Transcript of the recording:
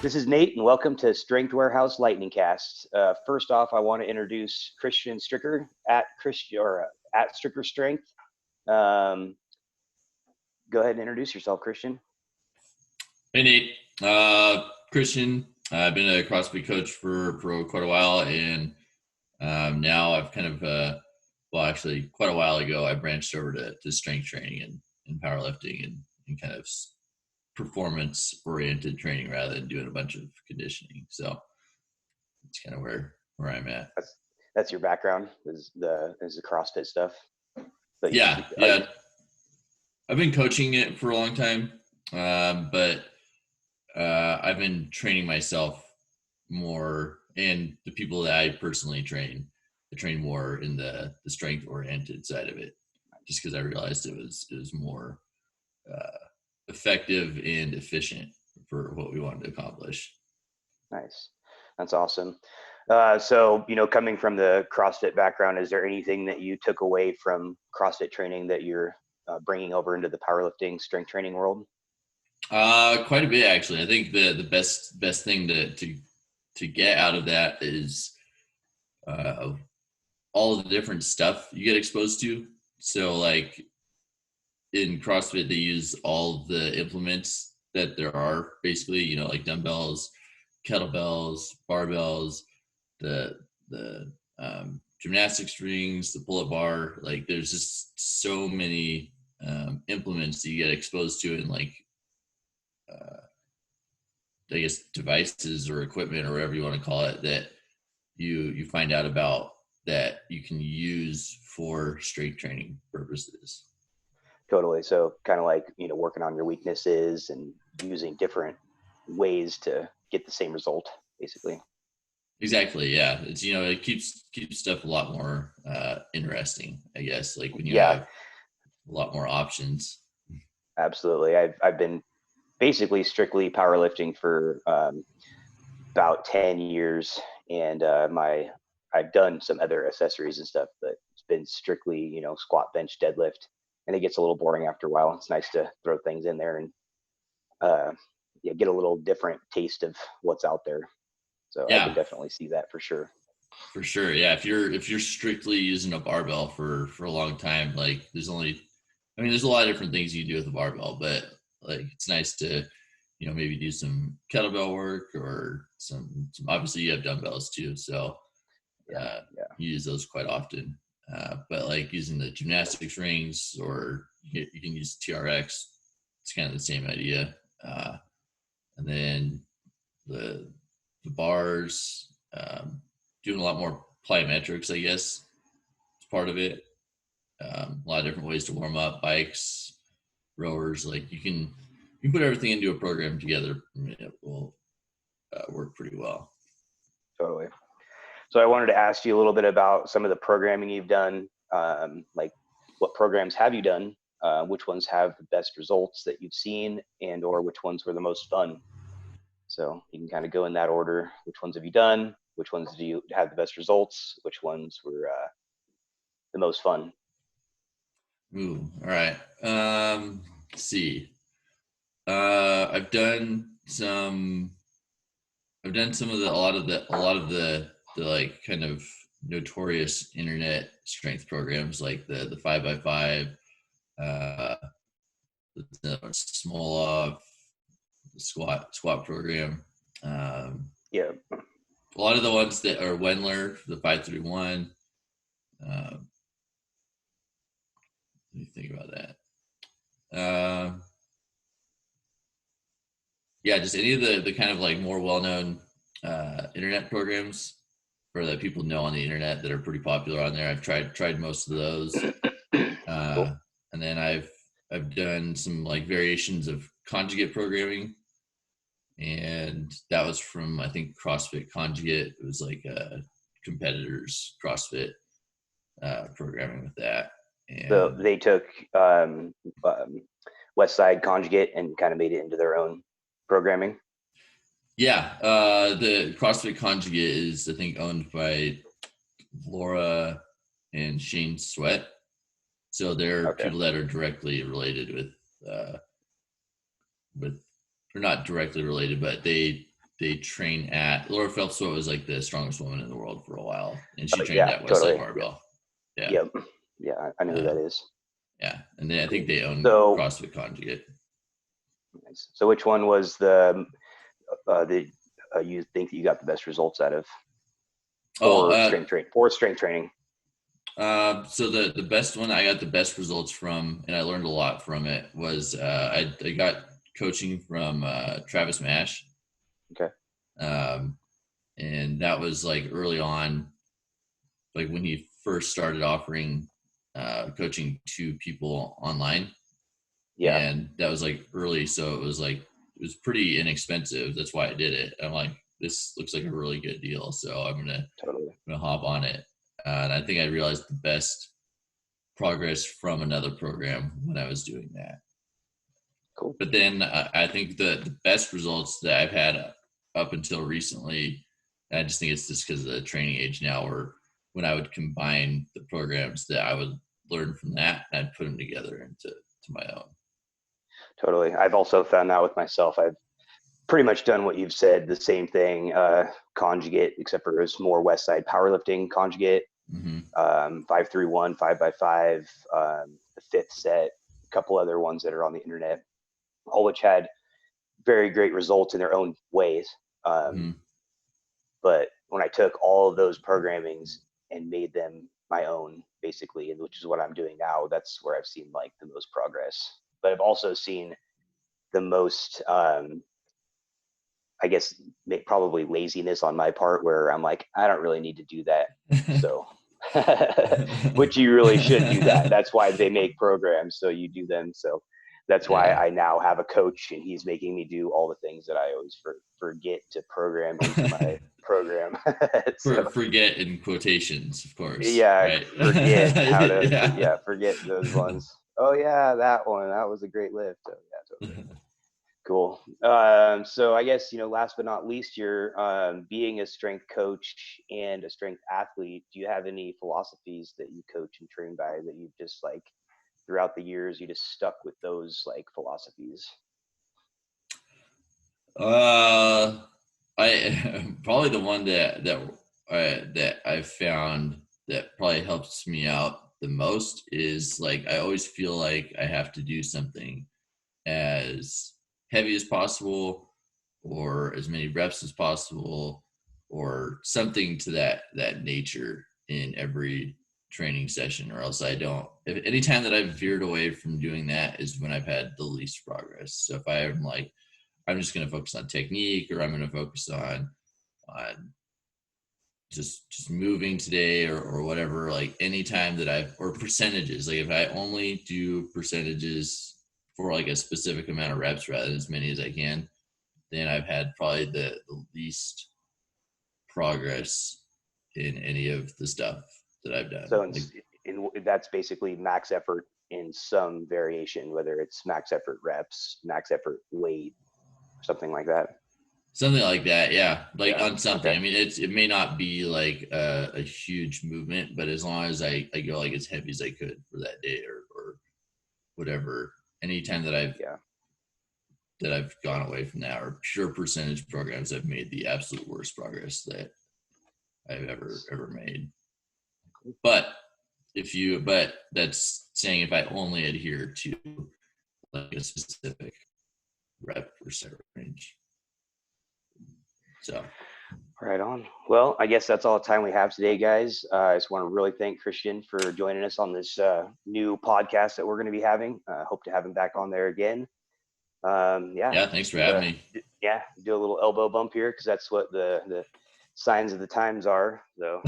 This is Nate, and welcome to Strengthwarehouse Lightning Cast. First off, I want to introduce Christian Stricker at Stricker Strength. Go ahead and introduce yourself, Christian. Hey Nate, Christian. I've been a CrossFit coach for quite a while, and now I've kind of, actually quite a while ago, I branched over to strength training and powerlifting and kind of performance-oriented training rather than doing a bunch of conditioning. So it's kind of where I'm at. That's your background is the CrossFit stuff. But yeah. I've been coaching it for a long time, but I've been training myself more, and the people that I personally train, I train more in the strength-oriented side of it, just because I realized it was more effective and efficient for what we wanted to accomplish. Nice. That's awesome. So, coming from the CrossFit background, is there anything that you took away from CrossFit training that you're bringing over into the powerlifting strength training world? Quite a bit, actually. I think the best thing to get out of that is all the different stuff you get exposed to. So, like in CrossFit, they use all the implements that there are, basically, like dumbbells, kettlebells, barbells, the gymnastics rings, the pull-up bar. Like, there's just so many implements that you get exposed to, and I guess devices or equipment or whatever you want to call it, that you find out about that you can use for strength training purposes. Totally. So kind of like, working on your weaknesses and using different ways to get the same result, basically. Exactly. Yeah. It's, it keeps stuff a lot more interesting, I guess, like when you have a lot more options. Absolutely. I've been basically strictly powerlifting for about 10 years, and I've done some other accessories and stuff, but it's been strictly, squat, bench, deadlift, and it gets a little boring after a while. It's nice to throw things in there and get a little different taste of what's out there. So yeah. I can definitely see that for sure. For sure. Yeah. If you're strictly using a barbell for a long time, like there's a lot of different things you can do with a barbell, but like it's nice to, maybe do some kettlebell work or some obviously you have dumbbells too. So you use those quite often. But like using the gymnastics rings, or you can use TRX, it's kind of the same idea. And then the bars, doing a lot more plyometrics, I guess, is part of it. A lot of different ways to warm up, bikes, rowers. Like you can put everything into a program together, and it will work pretty well. Totally. So I wanted to ask you a little bit about some of the programming you've done. Like, what programs have you done? Which ones have the best results that you've seen, and or which ones were the most fun? So you can kind of go in that order. Which ones have you done? Which ones do you have the best results? Which ones were the most fun? Ooh, all right. Let's see. I've done some of a lot of the like kind of notorious internet strength programs, like the 5x5, the Smolov, the squat program. A lot of the ones that are Wendler, the 531. Let me think about that. Just any of the kind of like more well-known internet programs, or that people know on the internet that are pretty popular on there. I've tried most of those. Cool. And then I've done some like variations of conjugate programming, and that was from, I think, CrossFit Conjugate. It was like a competitor's CrossFit programming with that. And so they took West Side Conjugate and kind of made it into their own programming. The CrossFit Conjugate is, I think, owned by Laura and Shane Sweat. So they're people that are directly related with, or not directly related, but they they train at Laura Phelps was like the strongest woman in the world for a while, and she trained Yeah, at Westside totally. Barbell. Yeah. Yep. Yeah, I know who that is. Yeah, and then I think Cool. they own So, CrossFit Conjugate. nice. So which one was the you think that you got the best results out of for strength training? So the best one I got the best results from, and I learned a lot from it, was I got coaching from Travis Mash. Okay. And that was like early on, like when he first started offering coaching to people online. Yeah. And that was like early, so it was pretty inexpensive. That's why I did it. I'm like, this looks like a really good deal, so I'm gonna hop on it. And I think I realized the best progress from another program when I was doing that. Cool. But then I think the best results that I've had up until recently, and I just think it's just because of the training age now, where when I would combine the programs that I would learn from that, and I'd put them together into my own. Totally. I've also found that with myself. I've pretty much done what you've said, the same thing, conjugate, except for it's more Westside powerlifting conjugate, 5-3-1, 5x5, the fifth set, a couple other ones that are on the internet, all which had very great results in their own ways. But when I took all of those programmings and made them my own, basically, which is what I'm doing now, that's where I've seen like the most progress. But I've also seen the most, I guess, probably laziness on my part, where I'm like, I don't really need to do that. So, which you really should do that. That's why they make programs, so you do them. So that's why I now have a coach, and he's making me do all the things that I always forget to program into my program. So, Forget in quotations, of course. yeah, Right. forget how to, Yeah. forget those ones. Oh yeah, that one. That was a great lift. Oh yeah, totally. Cool. So I guess, last but not least, you're being a strength coach and a strength athlete. Do you have any philosophies that you coach and train by that you've just like throughout the years, you just stuck with those like philosophies? I probably the one that I've found that probably helps me out the most is like I always feel like I have to do something as heavy as possible or as many reps as possible or something to that nature in every training session, or else I don't. If anytime that I've veered away from doing that is when I've had the least progress. So if I'm like, I'm just going to focus on technique, or I'm going to focus on just moving today, or whatever, like anytime that or percentages, like if I only do percentages for like a specific amount of reps rather than as many as I can, then I've had probably the least progress in any of the stuff that I've done. So that's basically max effort in some variation, whether it's max effort reps, max effort weight, something like that. Something like that, yeah. Like on something. Okay. I mean, it may not be like a huge movement, but as long as I go like as heavy as I could for that day, or whatever. Anytime that I've gone away from that, or pure percentage programs, I've made the absolute worst progress that I've ever made. But that's saying if I only adhere to like a specific rep or set range. So right on. Well, I guess that's all the time we have today, guys. I just want to really thank Christian for joining us on this new podcast that we're going to be having. Hope to have him back on there again. Yeah, thanks for having me. Yeah, do a little elbow bump here because that's what the signs of the times are. So